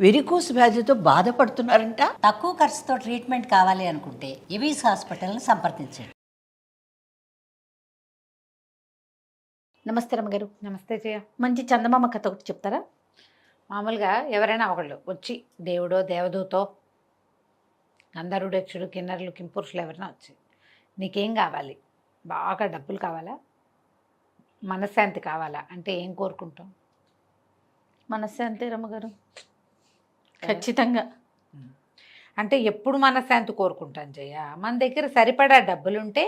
Varicose వ్యాధితో బాధపడుతున్నారంట. తక్కువ ఖర్చుతో ట్రీట్మెంట్ కావాలి అనుకుంటే ఎవిస్ హాస్పిటల్ని సంప్రదించండి. నమస్తే రమ్మగారు. నమస్తే జయ. మంచి చందమామ కథ ఒకటి చెప్తారా? మామూలుగా ఎవరైనా ఒకళ్ళు వచ్చి దేవుడో దేవదూతో గంధర్వుడక్షుడు కిన్నరులు కింపురుషులు ఎవరైనా వచ్చి నీకేం కావాలి, బాగా డబ్బులు కావాలా, మనశ్శాంతి కావాలా అంటే ఏం కోరుకుంటాం? మనశ్శాంతి రమ్మగారు, ఖచ్చితంగా. అంటే ఎప్పుడు మనశ్శాంతి కోరుకుంటాం జయ? మన దగ్గర సరిపడా డబ్బులుంటే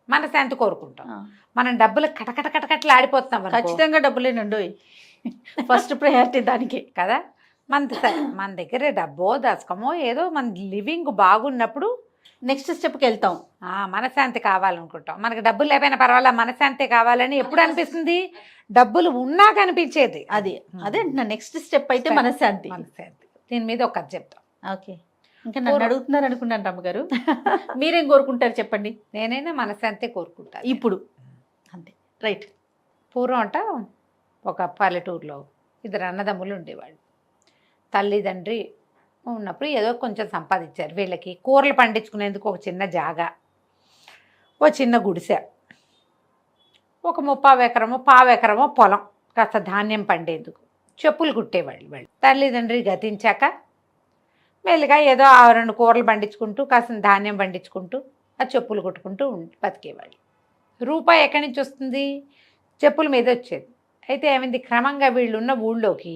మనశ్శాంతి కోరుకుంటాం. మనం డబ్బులు కటకట కటకట్లు ఆడిపోతున్నాం. ఖచ్చితంగా డబ్బులేనండి, ఫస్ట్ ప్రయారిటీ దానికి కదా. మన దగ్గర డబ్బో దశకమో ఏదో మన లివింగ్ బాగున్నప్పుడు నెక్స్ట్ స్టెప్కి వెళ్తాం. మనశ్శాంతి కావాలనుకుంటాం. మనకి డబ్బులు లేకపోయినా పర్వాలేదు, మనశ్శాంతి కావాలని ఎప్పుడు అనిపిస్తుంది? డబ్బులు ఉన్నా కనిపించేది అది. అదే నా నెక్స్ట్ స్టెప్ అయితే మనశ్శాంతి. మనశ్శాంతి. దీని మీద ఒక కథ చెప్తాం. ఓకే, ఇంకా నన్ను అడుగుతున్నారు అనుకున్నాను రమ్మగారు. మీరేం కోరుకుంటారు చెప్పండి? నేనైనా మనశ్శాంతి కోరుకుంటాను ఇప్పుడు. అంతే, రైట్. పూర్వం అంట ఒక పల్లెటూరులో ఇద్దరు అన్నదమ్ములు ఉండేవాళ్ళు. తల్లిదండ్రి ఉన్నప్పుడు ఏదో కొంచెం సంపాదించారు. వీళ్ళకి కూరలు పండించుకునేందుకు ఒక చిన్న జాగా, ఓ చిన్న గుడిసె, ఒక 30 ఎకరమో 15 ఎకరమో పొలం, కాస్త ధాన్యం పండేందుకు చెప్పులు కుట్టేవాళ్ళు. వాళ్ళు తల్లిదండ్రి గతించాక మెల్లిగా ఏదో 2 కూరలు పండించుకుంటూ కాస్త ధాన్యం పండించుకుంటూ ఆ చెప్పులు కుట్టుకుంటూ బతికేవాళ్ళు. రూపాయి ఎక్కడి నుంచి వస్తుంది? చెప్పుల మీద వచ్చేది. అయితే ఏమైంది, క్రమంగా వీళ్ళున్న ఊళ్ళోకి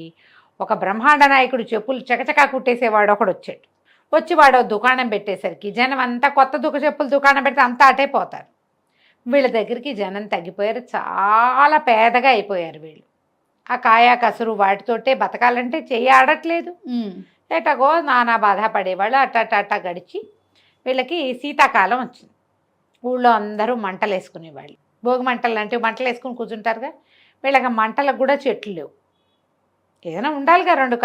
ఒక బ్రహ్మాండ నాయకుడు చెప్పులు చకచకా కుట్టేసేవాడు ఒకడు వచ్చాడు. వచ్చి వాడు దుకాణం పెట్టేసరికి జనం అంతా కొత్త చెప్పులు దుకాణం పెడితే అంతా అటే పోతారు. వీళ్ళ దగ్గరికి జనం తగ్గిపోయారు, చాలా పేదగా అయిపోయారు వీళ్ళు. ఆ కాయా కసురు వాటితోటే బతకాలంటే చెయ్యి ఆడట్లేదు. ఎటగో నానా బాధ పడేవాళ్ళు. అట్ట గడిచి వీళ్ళకి శీతాకాలం వచ్చింది. ఊళ్ళో అందరూ మంటలు వేసుకునేవాళ్ళు. భోగి మంటలు అంటే మంటలు వేసుకుని కూర్చుంటారుగా. వీళ్ళకి మంటలకు కూడా చెట్లు లేవు. ఏదైనా ఉండాలిగా 2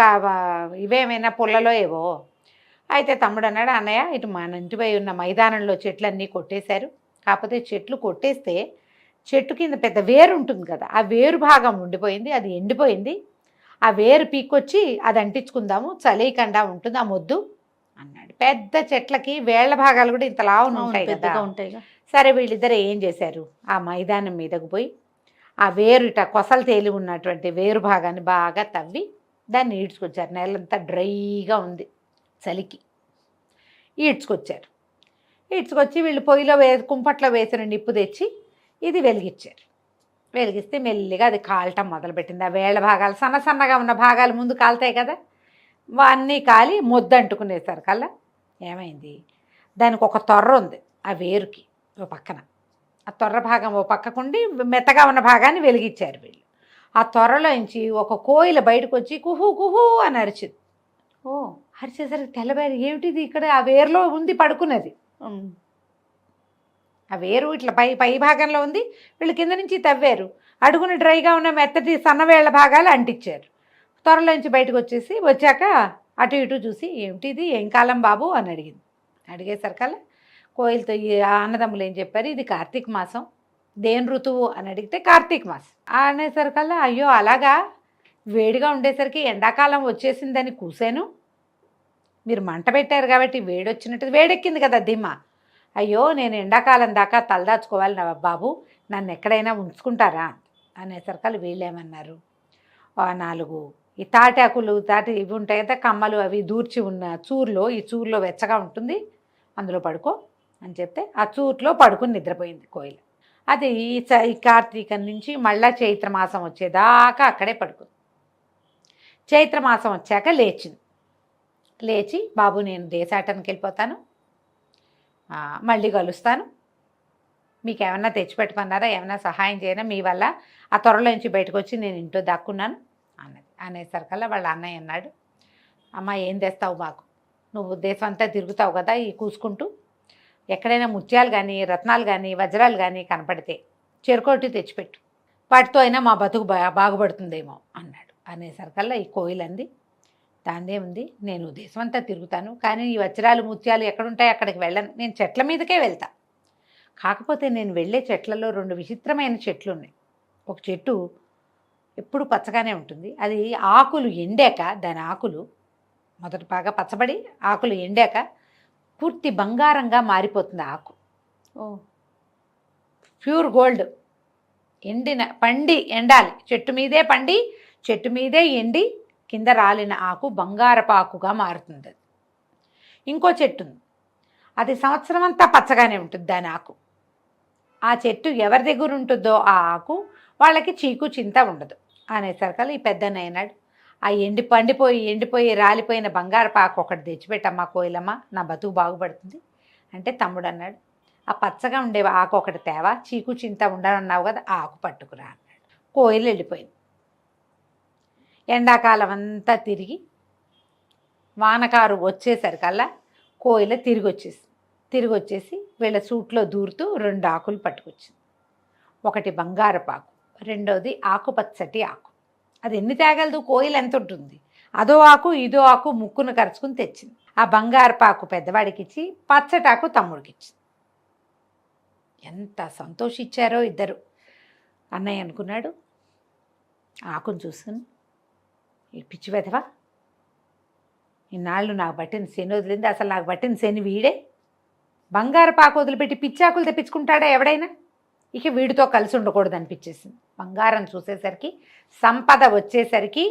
ఇవేమైనా పుల్లలో ఏవో. అయితే తమ్ముడు అన్నాడు, అన్నయ్య ఇటు మన ఇంటిపై ఉన్న మైదానంలో చెట్లన్నీ కొట్టేశారు. కాకపోతే చెట్లు కొట్టేస్తే చెట్టు కింద పెద్ద వేరు ఉంటుంది కదా, ఆ వేరు భాగం ఉండిపోయింది, అది ఎండిపోయింది. ఆ వేరు పీక్కొచ్చి అది అంటించుకుందాము, చలికుండా ఉంటుంది ఆ మొద్దు అన్నాడు. పెద్ద చెట్లకి వేళ్ల భాగాలు కూడా ఇంత లావున ఉంటాయి కదా. సరే వీళ్ళిద్దరు ఏం చేశారు, ఆ మైదానం మీదకు పోయి ఆ వేరు ఇట కొసలు తేలి ఉన్నటువంటి వేరు భాగాన్ని బాగా తవ్వి దాన్ని ఈడ్చుకొచ్చారు. నేలంతా డ్రైగా ఉంది చలికి. ఈడ్చుకొచ్చారు. ఈడ్చుకొచ్చి వీళ్ళు పొయ్యిలో కుంపట్లో వేసిన నిప్పు తెచ్చి ఇది వెలిగించారు. వెలిగిస్తే మెల్లిగా అది కాలటం మొదలుపెట్టింది. ఆ వేళ్ల భాగాలు సన్నగా ఉన్న భాగాలు ముందు కాలుతాయి కదా, అన్నీ కాలి మొద్దు అంటుకునేసారు కల్లా. ఏమైంది, దానికి ఒక తొర్ర ఉంది ఆ వేరుకి ఓ పక్కన. ఆ తొర్ర భాగం ఓ పక్కకుండి మెత్తగా ఉన్న భాగాన్ని వెలిగించారు వీళ్ళు. ఆ తొర్రలోంచి ఒక కోయిల బయటకు వచ్చి కుహు కుహు అని అరిచింది. అరిచేసరికి తెల్లబేరు, ఏమిటిది ఇక్కడ ఆ వేరులో ఉంది పడుకున్నది. ఆ వేరు ఇట్లా పై భాగంలో ఉంది, వీళ్ళు కింద నుంచి తవ్వారు. అడుగున డ్రైగా ఉన్న మెత్తటి సన్నవేళ్ల భాగాలు అంటించారు. త్వరలోంచి బయటకు వచ్చాక అటు ఇటు చూసి, ఏమిటిది, ఏం కాలం బాబు అని అడిగింది. అడిగేసరికల్లా కోయిలతో ఈ అన్నదమ్ములు ఏం చెప్పారు, ఇది కార్తీక మాసం. దేని ఋతువు అని అడిగితే కార్తీక మాసం అనేసరికల్లా, అయ్యో అలాగా, వేడిగా ఉండేసరికి ఎండాకాలం వచ్చేసిందని కూసాను. మీరు మంట పెట్టారు కాబట్టి వేడొచ్చినట్టు, వేడెక్కింది కదా దిమ్మ. అయ్యో నేను ఎండాకాలం దాకా తలదాచుకోవాలి నా బాబు, నన్ను ఎక్కడైనా ఉంచుకుంటారా అనేసరికల్లా వీళ్ళేమన్నారు, 4 ఈ తాటాకులు ఇవి ఉంటాయి కదా, కమ్మలు అవి దూర్చి ఉన్న చూరులో, ఈ చూరులో వెచ్చగా ఉంటుంది, అందులో పడుకో అని చెప్తే ఆ చూరులో పడుకుని నిద్రపోయింది కోయిల. అది ఈ కార్తీకం నుంచి మళ్ళీ చైత్రమాసం వచ్చేదాకా అక్కడే పడుకుంది. చైత్రమాసం వచ్చాక లేచి బాబు నేను దేశాటనకి వెళ్ళిపోతాను, మళ్ళీ కలుస్తాను, మీకు ఏమన్నా తెచ్చిపెట్టమన్నారా, ఏమైనా సహాయం చేయనా, మీ వల్ల ఆ త్వరలోంచి బయటకు వచ్చి నేను ఇంట్లో దాక్కున్నాను అన్నది. అనేసరికల్లా వాళ్ళ అన్నయ్య అన్నాడు, అమ్మ ఏం తెస్తావు మాకు, నువ్వు దేశం అంతా తిరుగుతావు కదా ఈ కూసుకుంటూ, ఎక్కడైనా ముత్యాలు కానీ రత్నాలు కానీ వజ్రాలు కానీ కనపడితే చెరుకోటి తెచ్చిపెట్టు, వాటితో అయినా మా బతుకు బాగుపడుతుందేమో అన్నాడు. అనేసరికల్లా ఈ కోయిలంది, దాన్నే ఉంది, నేను దేశం అంతా తిరుగుతాను, కానీ ఈ వజ్రాలు ముత్యాలు ఎక్కడుంటాయి అక్కడికి వెళ్ళను, నేను చెట్ల మీదకే వెళ్తా. కాకపోతే నేను వెళ్ళే చెట్లలో 2 విచిత్రమైన చెట్లు ఉన్నాయి. ఒక చెట్టు ఎప్పుడు పచ్చగానే ఉంటుంది. అది ఆకులు ఎండాక దాని ఆకులు మొదట బాగా పచ్చబడి ఆకులు ఎండాక పూర్తి బంగారంగా మారిపోతుంది ఆకు. ఓ ప్యూర్ గోల్డ్. పండి ఎండాలి, చెట్టు మీదే పండి చెట్టు మీదే ఎండి కింద రాలిన ఆకు బంగారపు ఆకుగా మారుతుంది. అది ఇంకో చెట్టు ఉంది, అది సంవత్సరం అంతా పచ్చగానే ఉంటుంది దాని ఆకు. ఆ చెట్టు ఎవరి దగ్గర ఉంటుందో ఆ ఆకు వాళ్ళకి చీకు చింత ఉండదు అనేసరికల్లా ఈ పెద్దన్న అయినాడు, ఆ ఎండిపోయి రాలిపోయిన బంగారపు ఆకు ఒకటి తెచ్చిపెట్టమ్మా కోయిలమ్మ, నా బతుకు బాగుపడుతుంది అంటే తమ్ముడు అన్నాడు, ఆ పచ్చగా ఉండే ఆకు ఒకటి తేవా, చీకు చింత ఉండనన్నావు కదా, ఆ ఆకు పట్టుకురా అన్నాడు. కోయిలు వెళ్ళిపోయింది. ఎండాకాలం అంతా తిరిగి వానకారు వచ్చేసరికల్లా కోయిల తిరిగి వచ్చేసి వీళ్ళ సూట్లో దూరుతూ 2 ఆకులు పట్టుకొచ్చింది. ఒకటి బంగారపు ఆకు, రెండోది ఆకుపచ్చటి ఆకు. అది ఎన్ని తేగలదు, కోయిల ఎంత ఉంటుంది, అదో ఆకు ఇదో ఆకు ముక్కును కరుచుకుని తెచ్చింది. ఆ బంగారపు ఆకు పెద్దవాడికి ఇచ్చి పచ్చటాకు తమ్ముడికి ఇచ్చింది. ఎంత సంతోషించారో ఇద్దరు. అన్నయ్య అనుకున్నాడు, ఆకును చూసుకుని, ఈ పిచ్చి వెధవా, ఇన్నాళ్ళు నాకు పట్టిన శని వదిలింది, అసలు నాకు పట్టిన శని వీడే. బంగారపు ఆకు వదిలిపెట్టి పిచ్చాకులు తెప్పించుకుంటాడా ఎవడైనా, ఇక వీడితో కలిసి ఉండకూడదు అనిపించేసింది. బంగారం చూసేసరికి, సంపద వచ్చేసరికి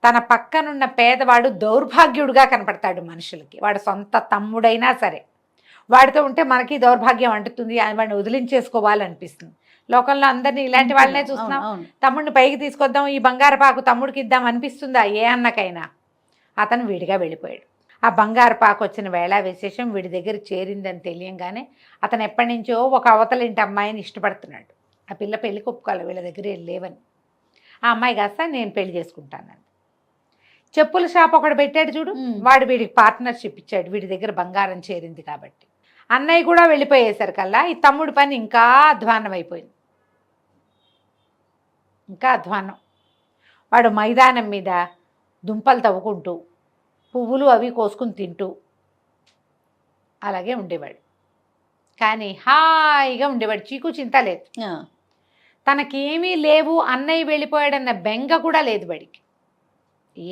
తన పక్కనున్న పేదవాడు దౌర్భాగ్యుడుగా కనపడతాడు మనుషులకి. వాడు సొంత తమ్ముడైనా సరే వాడితో ఉంటే మనకి దౌర్భాగ్యం అంటుతుంది, వాడిని వదిలించేసుకోవాలనిపిస్తుంది. లోకంలో అందరినీ ఇలాంటి వాళ్ళనే చూస్తున్నాం. తమ్ముడిని పైకి తీసుకొద్దాం, ఈ బంగారపాకు తమ్ముడికి ఇద్దాం అనిపిస్తుందా ఏ అన్నకైనా. అతను విడిగా వెళ్ళిపోయాడు. ఆ బంగారపాకు వచ్చిన వేళ విశేషం వీడి దగ్గర చేరిందని తెలియంగానే అతను ఎప్పటి నుంచో ఒక అవతలింటి అమ్మాయిని ఇష్టపడుతున్నాడు. ఆ పిల్ల పెళ్ళికి ఒప్పుకోవాలి, వీళ్ళ దగ్గర లేవని. ఆ అమ్మాయి కాస్త నేను పెళ్లి చేసుకుంటాను. చెప్పుల షాప్ ఒకటి పెట్టాడు చూడు, వాడు వీడికి పార్ట్నర్షిప్ ఇచ్చాడు, వీడి దగ్గర బంగారం చేరింది కాబట్టి. అన్నయ్య కూడా వెళ్ళిపోయేసరికల్లా ఈ తమ్ముడి పని ఇంకా అధ్వాన్నం అయిపోయింది. ఇంకా అధ్వాన్నం. వాడు మైదానం మీద దుంపలు తవ్వుకుంటూ పువ్వులు అవి కోసుకుని తింటూ అలాగే ఉండేవాడు. కానీ హాయిగా ఉండేవాడు, చీకు చింత లేదు. తనకేమీ లేవు, అన్నయ్య వెళ్ళిపోయాడన్న బెంగ కూడా లేదు వాడికి,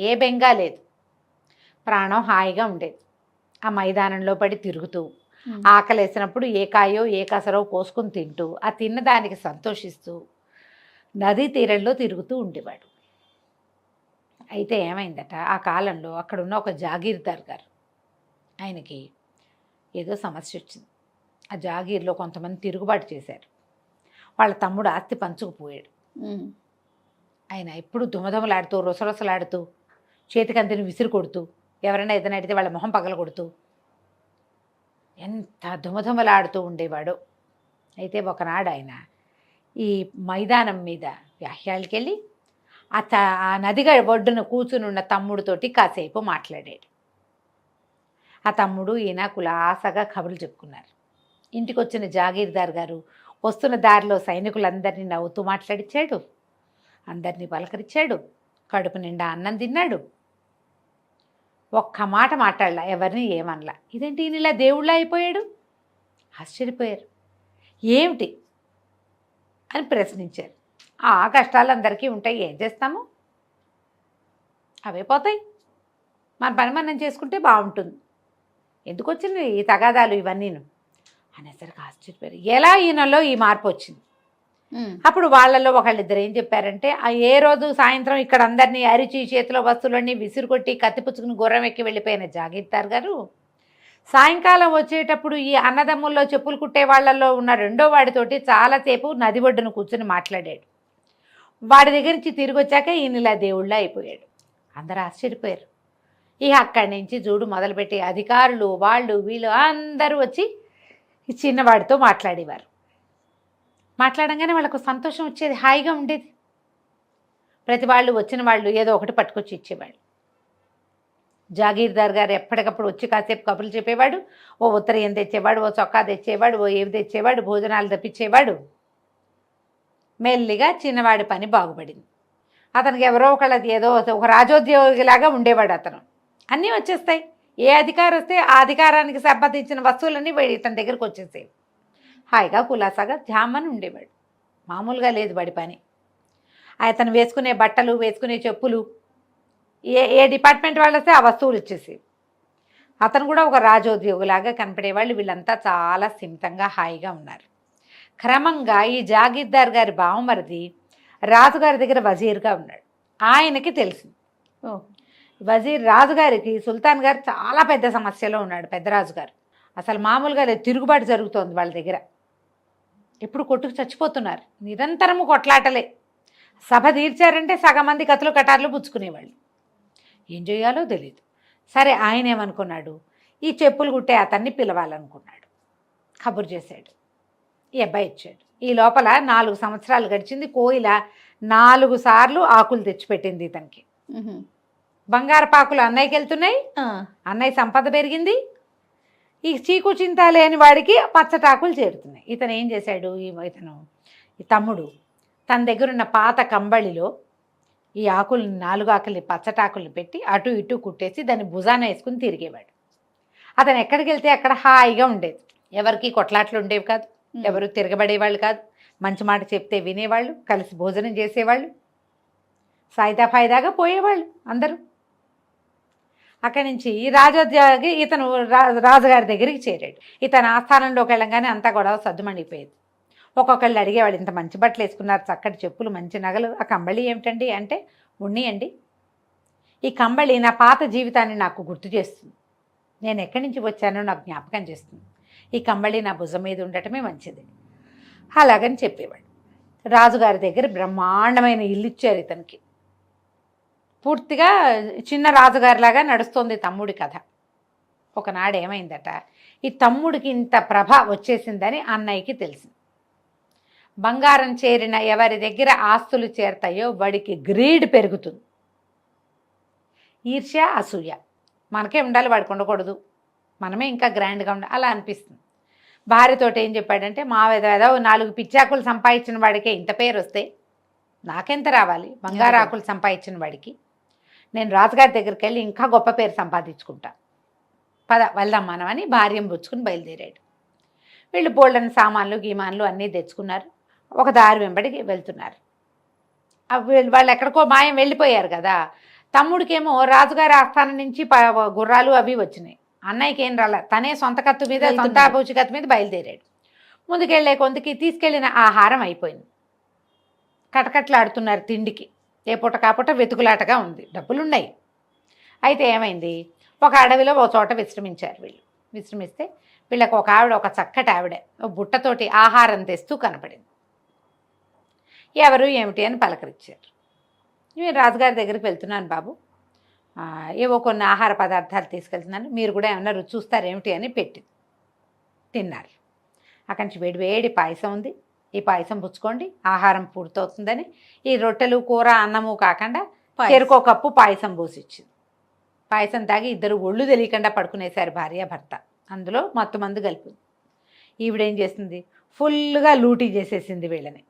ఏ బెంగ లేదు. ప్రాణం హాయిగా ఉండేది. ఆ మైదానంలో పడి తిరుగుతూ ఆకలేసినప్పుడు ఏ కాయో ఏ కసరో కోసుకుని తింటూ ఆ తిన్నదానికి సంతోషిస్తూ నదీ తీరంలో తిరుగుతూ ఉండేవాడు. అయితే ఏమైందట, ఆ కాలంలో అక్కడున్న ఒక జాగీర్దార్ గారు, ఆయనకి ఏదో సమస్య వచ్చింది. ఆ జాగీర్లో కొంతమంది తిరుగుబాటు చేశారు. వాళ్ళ తమ్ముడు ఆస్తి పంచుకుపోయాడు. ఆయన ఎప్పుడు దుమదుమలాడుతూ రొసరొసలాడుతూ చేతికంతిని విసిరి కొడుతూ ఎవరైనా ఏదైనా అడిగితే వాళ్ళ మొహం పగల కొడుతూ ఎంత దుమదుమలాడుతూ ఉండేవాడు. అయితే ఒకనాడు ఆయన ఈ మైదానం మీద వ్యాహ్యాలకి వెళ్ళి ఆ నదిగా ఒడ్డున కూర్చునున్న తమ్ముడితోటి కాసేపు మాట్లాడాడు. ఆ తమ్ముడు ఈయన కులాసగా కబుర్లు చెప్పుకున్నారు. ఇంటికి వచ్చిన జాగీర్దార్ గారు వస్తున్న దారిలో సైనికులందరినీ నవ్వుతూ మాట్లాడిచ్చాడు, అందరినీ పలకరించాడు, కడుపు నిండా అన్నం తిన్నాడు. ఒక్క మాట మాట్లాడలా, ఎవరిని ఏమనలా. ఇదేంటి ఈయన ఇలా దేవుళ్ళ అయిపోయాడు? ఆశ్చర్యపోయారు. ఏమిటి అని ప్రశ్నించారు. ఆ కష్టాలు అందరికీ ఉంటాయి, ఏం చేస్తాము, అవే పోతాయి, మన పని మనం చేసుకుంటే బాగుంటుంది, ఎందుకు వచ్చింది ఈ తగాదాలు ఇవన్నీను అనేసరికి ఆశ్చర్యపోయారు. ఎలా ఈయనలో ఈ మార్పు వచ్చింది? అప్పుడు వాళ్ళల్లో ఒకళ్ళిద్దరు ఏం చెప్పారంటే, ఏ రోజు సాయంత్రం ఇక్కడ అందరినీ అరిచి చేతిలో వస్తువులన్నీ విసిరుకొట్టి కత్తిపుచ్చుకుని గుర్రం ఎక్కి వెళ్ళిపోయిన జాగీర్దార్ గారు సాయంకాలం వచ్చేటప్పుడు ఈ అన్నదమ్ముల్లో చెప్పులు కుట్టే వాళ్ళల్లో ఉన్న రెండో వాడితోటి చాలాసేపు నది ఒడ్డును కూర్చొని మాట్లాడాడు. వాడి దగ్గర నుంచి తిరిగి వచ్చాక ఈయన ఇలా దేవుళ్ళ అయిపోయాడు. అందరూ ఆశ్చర్యపోయారు. ఇక అక్కడి నుంచి చూడు మొదలుపెట్టి అధికారులు వాళ్ళు వీళ్ళు అందరూ వచ్చి ఈ చిన్నవాడితో మాట్లాడేవారు. మాట్లాడంగానే వాళ్ళకు సంతోషం వచ్చేది, హాయిగా ఉండేది. ప్రతి వాళ్ళు వచ్చిన వాళ్ళు ఏదో ఒకటి పట్టుకొచ్చి ఇచ్చేవాళ్ళు. జాగీర్దార్ గారు ఎప్పటికప్పుడు వచ్చి కాసేపు కబుర్లు చెప్పేవాడు. ఓ ఉత్తరీయం తెచ్చేవాడు, ఓ చొక్కా తెచ్చేవాడు, ఓ ఏవి తెచ్చేవాడు, భోజనాలు తెప్పించేవాడు. మెల్లిగా చిన్నవాడి పని బాగుపడింది. అతనికి ఎవరో ఒకళ్ళది ఏదో ఒక రాజోద్యోగిలాగా ఉండేవాడు. అతను అన్నీ వచ్చేస్తాయి, ఏ అధికారం వస్తే ఆ అధికారానికి సంబంధించిన వస్తువులన్నీ ఇతని దగ్గరకు వచ్చేసేవి. హాయిగా కులాసాగా ధ్యామని ఉండేవాడు. మామూలుగా లేదు వాడి పని. అతను వేసుకునే బట్టలు, వేసుకునే చెప్పులు, ఏ డిపార్ట్మెంట్ వాళ్ళు వస్తే ఆ వస్తువులు ఇచ్చేసి, అతను కూడా ఒక రాజోద్యోగులాగా కనపడేవాళ్ళు. వీళ్ళంతా చాలా స్థిమితంగా హాయిగా ఉన్నారు. క్రమంగా ఈ జాగీర్దార్ గారి బావమరిది రాజుగారి దగ్గర వజీర్గా ఉన్నాడు. ఆయనకి తెలిసింది రాజుగారికి సుల్తాన్ గారు చాలా పెద్ద సమస్యలో ఉన్నాడు. పెద్ద రాజుగారు అసలు మామూలుగా తిరుగుబాటు జరుగుతోంది వాళ్ళ దగ్గర. ఇప్పుడు కొట్టుకు చచ్చిపోతున్నారు, నిరంతరము కొట్లాటలే. సభ తీర్చారంటే సగం మంది కత్తులు కటార్లు పుచ్చుకునేవాళ్ళు. ఏం చేయాలో తెలియదు. సరే, ఆయన ఏమనుకున్నాడు, ఈ చెప్పులు కుట్టే అతన్ని పిలవాలనుకున్నాడు. కబురు చేశాడు, ఈ అబ్బాయి ఇచ్చాడు. ఈ లోపల 4 సంవత్సరాలు గడిచింది. కోయిల 4 సార్లు ఆకులు తెచ్చిపెట్టింది ఇతనికి. బంగారపాకులు అన్నయ్యకి వెళ్తున్నాయి, అన్నయ్య సంపద పెరిగింది. ఈ చీకు చింత లేని వాడికి పచ్చటాకులు చేరుతున్నాయి. ఇతను ఏం చేశాడు, ఈ తమ్ముడు తన దగ్గర ఉన్న పాత కంబళిలో ఈ ఆకుల్ని 4 ఆకుల్ని పచ్చటాకుల్ని పెట్టి అటు ఇటు కుట్టేసి దాన్ని భుజాన వేసుకుని తిరిగేవాడు. అతను ఎక్కడికి వెళ్తే అక్కడ హాయిగా ఉండేది. ఎవరికి కొట్లాట్లు ఉండేవి కాదు, ఎవరు తిరగబడేవాళ్ళు కాదు, మంచి మాట చెప్తే వినేవాళ్ళు, కలిసి భోజనం చేసేవాళ్ళు, సాయిదా ఫాయిదాగా పోయేవాళ్ళు అందరూ. అక్కడి నుంచి రాజోద్యోగి ఇతను రాజుగారి దగ్గరికి చేరాడు. ఇతను ఆస్థానంలోకి వెళ్ళంగానే అంతా గొడవ సద్దుమణిపోయేది. ఒక్కొక్కళ్ళు అడిగేవాళ్ళు, ఇంత మంచి బట్టలు వేసుకున్నారు, చక్కటి చెప్పులు, మంచి నగలు, ఆ కంబళి ఏమిటండి అంటే, ఉన్నియండి, ఈ కంబళి నా పాత జీవితాన్ని నాకు గుర్తు చేస్తుంది, నేను ఎక్కడి నుంచి వచ్చానో నాకు జ్ఞాపకం చేస్తుంది, ఈ కంబళి నా భుజం మీద ఉండటమే మంచిది అలాగని చెప్పేవాడు. రాజుగారి దగ్గర బ్రహ్మాండమైన ఇల్లు ఇచ్చారు ఇతనికి. పూర్తిగా చిన్న రాజుగారిలాగా నడుస్తోంది తమ్ముడి కథ. ఒకనాడు ఏమైందట, ఈ తమ్ముడికి ఇంత ప్రభ వచ్చేసిందని అన్నయ్యకి తెలిసింది. బంగారం చేరిన ఎవరి దగ్గర ఆస్తులు చేరతాయో వాడికి గ్రీడ్ పెరుగుతుంది. ఈర్ష్య, అసూయ. మనకే ఉండాలి, వాడికి ఉండకూడదు, మనమే ఇంకా గ్రాండ్గా ఉండాలి అలా అనిపిస్తుంది. భార్యతోటి ఏం చెప్పాడంటే, మా ఏదో 4 పిచ్చాకులు సంపాదించిన వాడికే ఇంత పేరు వస్తే నాకెంత రావాలి, బంగారాకులు సంపాదించిన వాడికి. నేను రాజుగారి దగ్గరికి వెళ్ళి ఇంకా గొప్ప పేరు సంపాదించుకుంటా, పద వెళ్దాం మనం అని భార్యను పుచ్చుకుని బయలుదేరాడు. వీళ్ళు బోల్డని సామాన్లు గీమాన్లు అన్నీ తెచ్చుకున్నారు. ఒక దారి వెంబడికి వెళ్తున్నారు. వాళ్ళు ఎక్కడికో మాయం వెళ్ళిపోయారు కదా. తమ్ముడికేమో రాజుగారి ఆస్థానం నుంచి గుర్రాలు అవి వచ్చినాయి. అన్నయ్యకి ఏం రాలే, తనే సొంత కత్తు మీద, సొంత పూచి కత్తు మీద బయలుదేరాడు. ముందుకెళ్ళే కొంతకి తీసుకెళ్ళిన ఆహారం అయిపోయింది. కటకట్లాడుతున్నారు తిండికి. ఏ పూట కాపూట వెతుకులాటగా ఉంది, డబ్బులున్నాయి. అయితే ఏమైంది, ఒక అడవిలో ఒక చోట విశ్రమించారు వీళ్ళు. విశ్రమిస్తే వీళ్ళకి ఒక ఆవిడ, ఒక చక్కటి ఆవిడ బుట్టతోటి ఆహారం తెస్తూ కనపడింది. ఎవరు ఏమిటి అని పలకరించారు. నేను రాజుగారి దగ్గరికి వెళ్తున్నాను బాబు, ఏవో కొన్ని ఆహార పదార్థాలు తీసుకెళ్తున్నాను, మీరు కూడా ఏమన్నా రుచి చూస్తారు ఏమిటి అని పెట్టింది. తిన్నారు. అక్కడి నుంచి వేడి వేడి పాయసం ఉంది, ఈ పాయసం పుచ్చుకోండి, ఆహారం పూర్తవుతుందని ఈ రొట్టెలు కూర అన్నము కాకుండా చెరుకో కప్పు పాయసం పోసిచ్చింది. పాయసం తాగి ఇద్దరు ఒళ్ళు తెలియకుండా పడుకునేశారు భార్యాభర్త. అందులో మత్తు మందు కలిపింది. ఈవిడేం చేసింది, ఫుల్గా లూటీ చేసేసింది వీళ్ళని.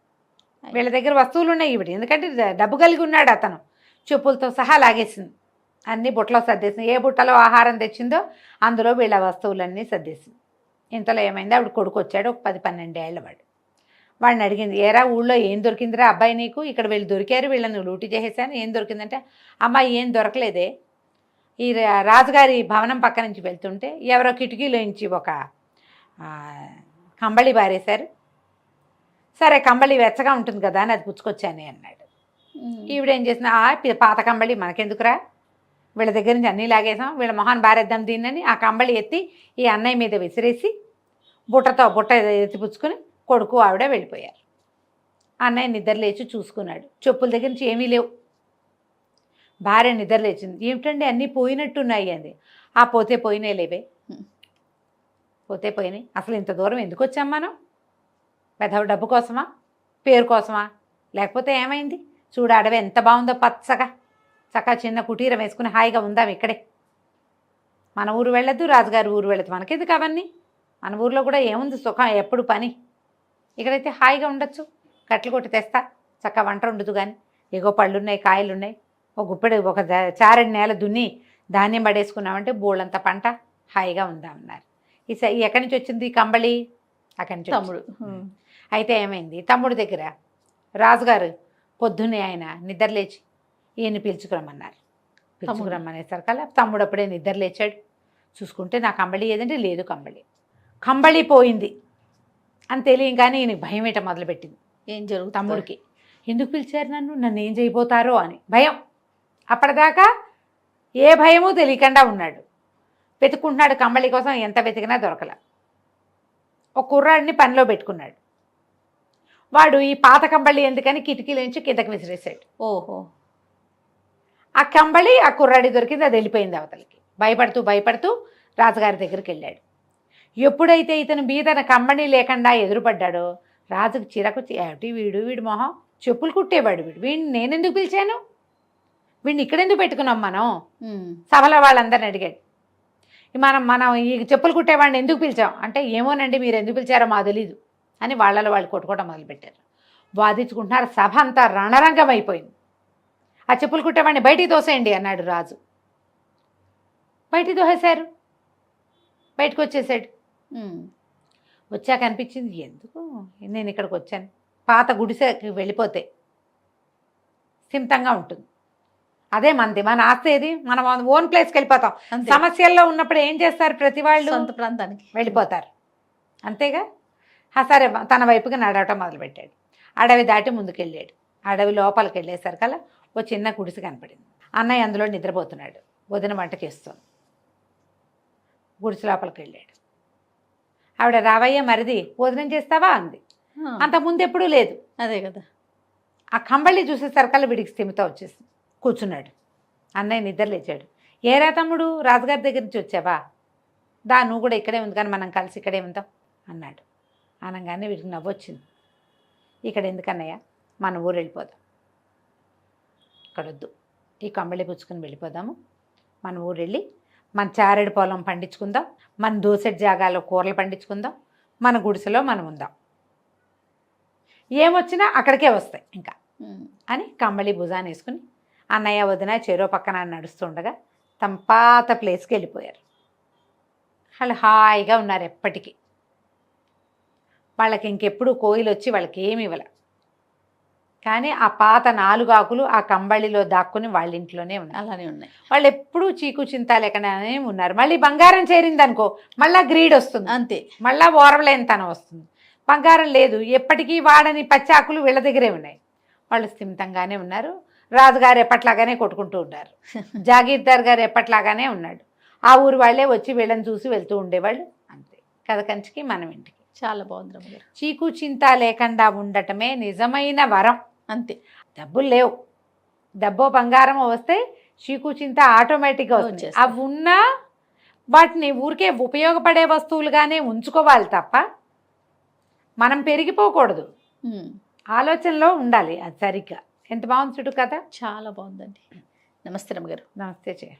వీళ్ళ దగ్గర వస్తువులు ఉన్నాయి ఈవిడ, ఎందుకంటే డబ్బు కలిగి ఉన్నాడు అతను. చెప్పులతో సహా లాగేసింది, అన్నీ బుట్టలో సర్దేసింది. ఏ బుట్టలో ఆహారం తెచ్చిందో అందులో వీళ్ళ వస్తువులన్నీ సర్దేసింది. ఇంతలో ఏమైంది, ఆవిడ కొడుకు వచ్చాడు, ఒక 10-12 ఏళ్ళ వాడు. వాడిని అడిగింది, ఏరా ఊళ్ళో ఏం దొరికిందిరా అబ్బాయి నీకు, ఇక్కడ వీళ్ళు దొరికారు, వీళ్ళని లూటీ చేసేసాను, ఏం దొరికిందంటే, అమ్మాయి ఏం దొరకలేదే, ఈ రాజుగారి భవనం పక్క నుంచి వెళ్తుంటే ఎవరో కిటికీలోంచి ఒక కంబళి బారేశారు, సరే కంబళి వెచ్చగా ఉంటుంది కదా అని అది పుచ్చుకొచ్చానే అన్నాడు. ఈవిడేం చేసిన, పాత కంబళి మనకెందుకురా, వీళ్ళ దగ్గర నుంచి అన్నీ లాగేసాం, వీళ్ళ మొహాన్ని బారేద్దాం దీన్నని ఆ కంబళి ఎత్తి ఈ అన్నయ్య మీద విసిరేసి బుట్ట ఎత్తి పుచ్చుకొని కొడుకు ఆవిడ వెళ్ళిపోయారు. అన్నయ్య నిద్రలేచి చూసుకున్నాడు, చెప్పుల దగ్గర నుంచి ఏమీ లేవు. భార్య నిద్రలేచింది, ఏమిటండి అన్నీ పోయినట్టున్నాయి అంది. ఆ పోతే పోయినాయి లేవే, పోతే పోయినాయి, అసలు ఇంత దూరం ఎందుకు వచ్చాం మనం, పెద్ద డబ్బు కోసమా, పేరు కోసమా, లేకపోతే ఏమైంది, చూడు అడవి ఎంత బాగుందో, పచ్చగా చక్కగా చిన్న కుటీరం వేసుకుని హాయిగా ఉందాం ఇక్కడే, మన ఊరు వెళ్ళొద్దు, రాజుగారి ఊరు వెళ్ళదు, మనకెందుకు అవన్నీ, మన ఊరిలో కూడా ఏముంది సుఖం, ఎప్పుడు పని, ఇక్కడైతే హాయిగా ఉండొచ్చు, కట్టెలు కొట్టి తెస్తా, చక్కగా వంట ఉండదు, కానీ ఏగో పళ్ళున్నాయి, కాయలున్నాయి, ఒక గుప్పెడు ఒక చారెడు నేల దున్ని ధాన్యం పడేసుకున్నామంటే బోళ్ళంత పంట, హాయిగా ఉందామన్నారు. ఎక్కడి నుంచి వచ్చింది కంబళి, అక్కడి నుంచి తమ్ముడు. అయితే ఏమైంది, తమ్ముడి దగ్గర రాజుగారు పొద్దున్నే ఆయన నిద్ర లేచి ఈయన్ని పిలుచుకురమ్మన్నారు. పిలుచుకురమ్మనేసరికల్లా తమ్ముడు అప్పుడే నిద్ర లేచాడు. చూసుకుంటే నా కంబళి ఏదంటే లేదు, కంబళి పోయింది అని తెలియగానే ఈయనకి భయం ఏట మొదలుపెట్టింది. ఏం జరుగుతుంది తమ్ముడికి ఎందుకు పిలిచారు నన్ను ఏం చేయబోతారో అని భయం. అప్పటిదాకా ఏ భయమూ తెలియకుండా ఉన్నాడు. వెతుక్కుంటున్నాడు కంబళి కోసం, ఎంత వెతికినా దొరకల. ఒక కుర్రాడిని పనిలో పెట్టుకున్నాడు. వాడు ఈ పాత కంబళి ఎందుకని కిటికీల నుంచి కిందకి విసిరేసాడు. ఓహో, ఆ కంబళి ఆ కుర్రాడి దొరికింది, అది వెళ్ళిపోయింది అవతలకి. భయపడుతూ రాజుగారి దగ్గరికి వెళ్ళాడు. ఎప్పుడైతే ఇతను మీద కంబళి లేకుండా ఎదురుపడ్డాడో రాజుకు చిరకు, ఏమిటి వీడి మొహం, చెప్పులు కుట్టేవాడు వీడిని నేనెందుకు పిలిచాను, వీడిని ఇక్కడెందుకు పెట్టుకున్నాం మనం, సభలో వాళ్ళందరిని అడిగాడు. మనం ఈ చెప్పులు కుట్టేవాడిని ఎందుకు పిలిచాం అంటే, ఏమోనండి మీరు ఎందుకు పిలిచారో మాకు తెలీదు అని వాళ్ళు కొట్టుకోవడం మొదలుపెట్టారు. వాదించుకుంటున్నారు. సభ అంతా రణరంగం అయిపోయింది. ఆ చెప్పులు కుట్టేవాడిని బయటికి తోసేయండి అన్నాడు రాజు. బయటికి తోసేశారు. బయటకు వచ్చేసాడు. వచ్చాక అనిపించింది, ఎందుకు నేను ఇక్కడికి వచ్చాను, పాత గుడిసెకి వెళ్ళిపోతే స్థిమితంగా ఉంటుంది. అదే మన ఆస్తి ఏది, మనం ఓన్ ప్లేస్కి వెళ్ళిపోతాం. సమస్యల్లో ఉన్నప్పుడు ఏం చేస్తారు, ప్రతి వాళ్ళు సొంత ప్రాంతానికి వెళ్ళిపోతారు, అంతేగా. సరే తన వైపుకి నడవటం మొదలుపెట్టాడు. అడవి దాటి ముందుకెళ్ళాడు. అడవి లోపలికి వెళ్ళేసరికల్లా ఓ చిన్న గుడిసె కనపడింది. అన్నయ్య అందులో నిద్రపోతున్నాడు. వదిన వంటకేస్తుంది. గుడిసె లోపలికి వెళ్ళాడు. ఆవిడ రావయ్య మరిది భోజనం చేస్తావా అంది. అంతకుముందు ఎప్పుడూ లేదు. అదే కదా. ఆ కంబళి చూసేసరికల్లా వీడికి స్థిమిత వచ్చేసింది. కూర్చున్నాడు. అన్నయ్య నిద్ర లేచాడు. ఏరా తమ్ముడు, రాజుగారి దగ్గర నుంచి వచ్చావా, నువ్వు కూడా ఇక్కడే ఉంది కానీ మనం కలిసి ఇక్కడే ఉందాం అన్నాడు. అనగానే వీడికి నవ్వొచ్చింది. ఇక్కడ ఎందుకన్నయ్య, మన ఊరు వెళ్ళిపోదాం, ఇక్కడొద్దు, ఈ కంబళి పుచ్చుకొని వెళ్ళిపోదాము, మన ఊరు వెళ్ళి మన చారెడు పొలం పండించుకుందాం, మన దోసెడ్ జాగాలో కూరలు పండించుకుందాం, మన గుడిసెలో మనం ఉందాం, ఏమొచ్చినా అక్కడికే వస్తాయి ఇంకా అని కంబళి భుజాన్ని వేసుకుని అన్నయ్య వదిన చెరో పక్కన నడుస్తుండగా తమ పాత ప్లేస్కి వెళ్ళిపోయారు. వాళ్ళు హాయిగా ఉన్నారు ఎప్పటికీ. వాళ్ళకి ఇంకెప్పుడు కోయిలు వచ్చి వాళ్ళకి ఏమి ఇవ్వల. కానీ ఆ పాత 4 ఆకులు ఆ కంబళిలో దాక్కుని వాళ్ళ ఇంట్లోనే ఉన్నాయి. అలానే ఉన్నాయి. వాళ్ళు ఎప్పుడూ చీకు చింత లేకనే ఉన్నారు. మళ్ళీ బంగారం చేరింది అనుకో, మళ్ళీ గ్రీడ్ వస్తుంది, అంతే, మళ్ళీ ఓర్వలేనితనం వస్తుంది. బంగారం లేదు, ఎప్పటికీ వాడని పచ్చాకులు వీళ్ళ దగ్గరే ఉన్నాయి. వాళ్ళు స్థిమితంగానే ఉన్నారు. రాజుగారు ఎప్పట్లాగానే కొట్టుకుంటూ ఉన్నారు. జాగీర్దార్ గారు ఎప్పట్లాగానే ఉన్నాడు. ఆ ఊరు వాళ్ళే వచ్చి వీళ్ళని చూసి వెళ్తూ ఉండేవాళ్ళు, అంతే. కథ కంచికి మనం ఇంటికి. చాలా బాగుంది రమ్మగారు. చీకు చింత లేకుండా ఉండటమే నిజమైన వరం. అంతే. డబ్బులు లేవు, డబ్బో బంగారం వస్తే చీకు చింత ఆటోమేటిక్గా వస్తుంది. అవి ఉన్నా వాటిని ఊరికే ఉపయోగపడే వస్తువులుగానే ఉంచుకోవాలి తప్ప మనం పెరిగిపోకూడదు. ఆలోచనలో ఉండాలి. అది సరిగ్గా. ఎంత బాగుంది చూడు కదా. చాలా బాగుందండి. నమస్తే రమ్మగారు. నమస్తే చేయ.